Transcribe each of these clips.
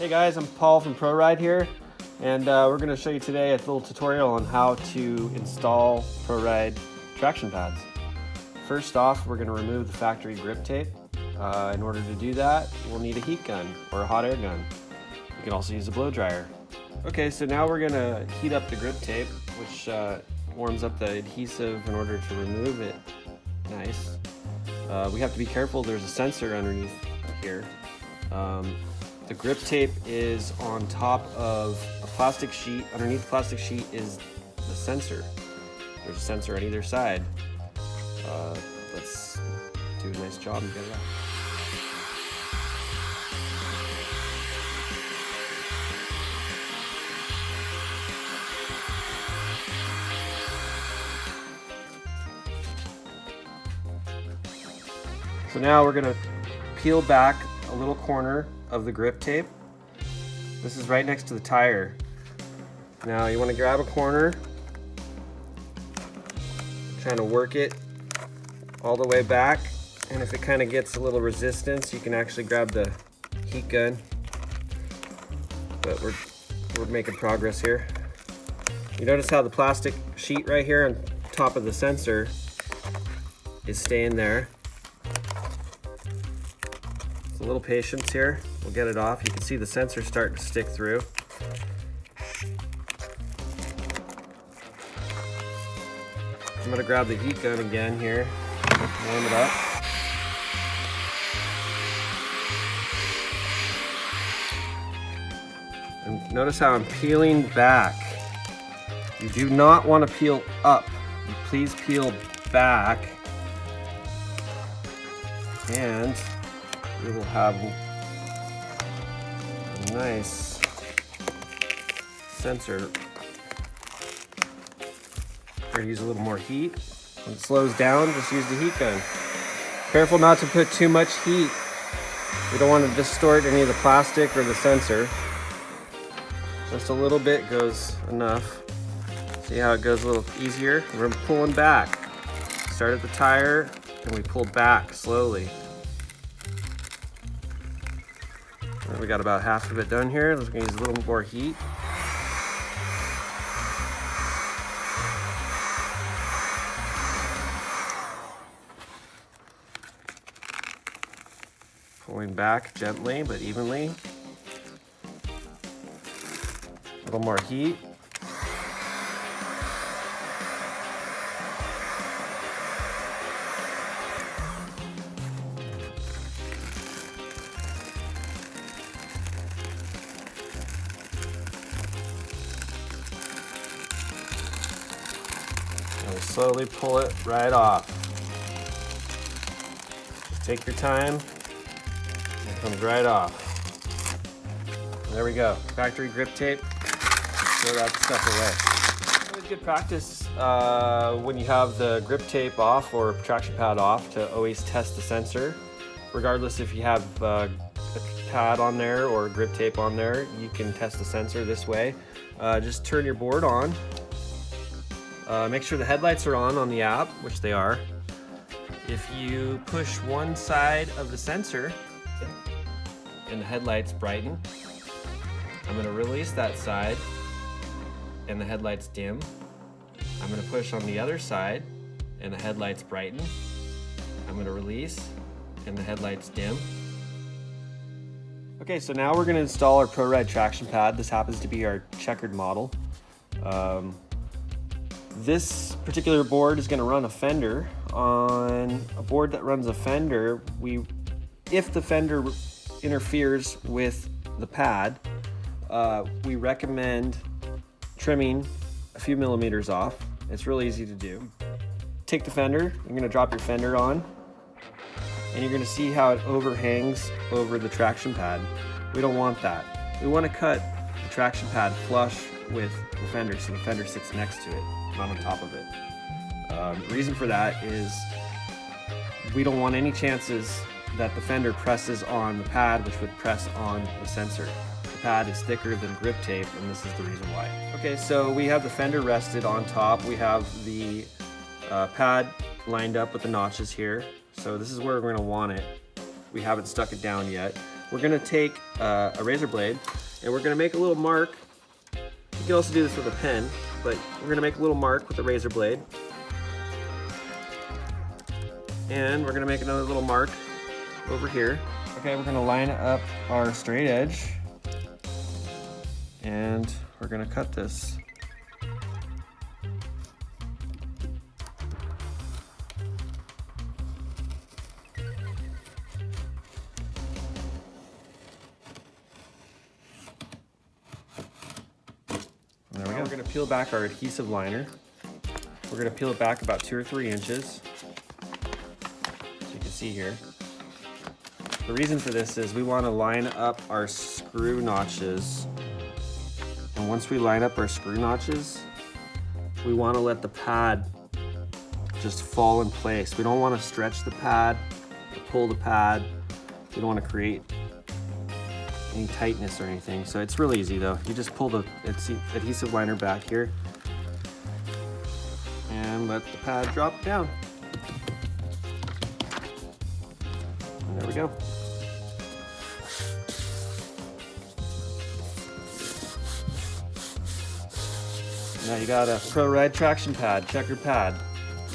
Hey guys, I'm Paul from ProRide here, and we're going to show you today a little tutorial on how to install ProRide traction pads. First off, we're going to remove the factory grip tape. In order to do that, we'll need a heat gun or a hot air gun. You can also use a blow dryer. Okay, so now we're going to heat up the grip tape, which warms up the adhesive in order to remove it. Nice. We have to be careful, there's a sensor underneath here. The grip tape is on top of a plastic sheet. Underneath the plastic sheet is the sensor. There's a sensor on either side. Let's do a nice job and get it out. So now we're going to peel back a little corner of the grip tape. This is right next to the tire. Now you want to grab a corner, trying to work it all the way back, and if it kind of gets a little resistance, you can actually grab the heat gun. But we're making progress here. You notice how the plastic sheet right here on top of the sensor is staying there. A little patience here, we'll get it off. You can see the sensor starting to stick through. I'm going to grab the heat gun again here, warm it up. And notice how I'm peeling back. You do not want to peel up. Please peel back. And we will have a nice sensor. We're going to use a little more heat. When it slows down, just use the heat gun. Careful not to put too much heat. We don't want to distort any of the plastic or the sensor. Just a little bit goes enough. See how it goes a little easier? We're pulling back. Start at the tire and we pull back slowly. We got about half of it done here. Let's use a little more heat. Pulling back gently but evenly. A little more heat. And slowly pull it right off. Just take your time. It comes right off. There we go. Factory grip tape. Throw that stuff away. It's good practice when you have the grip tape off or traction pad off to always test the sensor. Regardless if you have a pad on there or grip tape on there, you can test the sensor this way. Just turn your board on. Make sure the headlights are on the app, which they are. If you push one side of the sensor and the headlights brighten, I'm going to release that side and the headlights dim. I'm going to push on the other side and the headlights brighten. I'm going to release and the headlights dim. Okay, so now we're going to install our ProRide traction pad. This happens to be our checkered model. This particular board is going to run a fender. On a board that runs a fender, if the fender interferes with the pad, we recommend trimming a few millimeters off. It's really easy to do. Take the fender, you're going to drop your fender on, and you're going to see how it overhangs over the traction pad. We don't want that. We want to cut the traction pad flush with the fender so the fender sits next to it, not on top of it. The reason for that is we don't want any chances that the fender presses on the pad, which would press on the sensor. The pad is thicker than grip tape, and this is the reason why. Okay, so we have the fender rested on top. We have the pad lined up with the notches here. So this is where we're going to want it. We haven't stuck it down yet. we're gonna take a razor blade and we're gonna make a little mark. You can also do this with a pen, but we're gonna make a little mark with the razor blade. And we're gonna make another little mark over here. Okay, we're gonna line up our straight edge and we're gonna cut this. There we go. We're going to peel back our adhesive liner. We're going to peel it back about 2 or 3 inches, as you can see here. The reason for this is we want to line up our screw notches. And once we line up our screw notches, we want to let the pad just fall in place. We don't want to stretch the pad or pull the pad. We don't want to create any tightness or anything. So it's really easy though. You just pull the adhesive liner back here and let the pad drop down. And there we go. Now you got a ProRide traction pad, checker pad,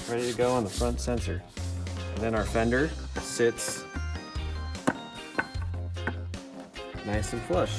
ready to go on the front sensor. And then our fender sits nice and flush.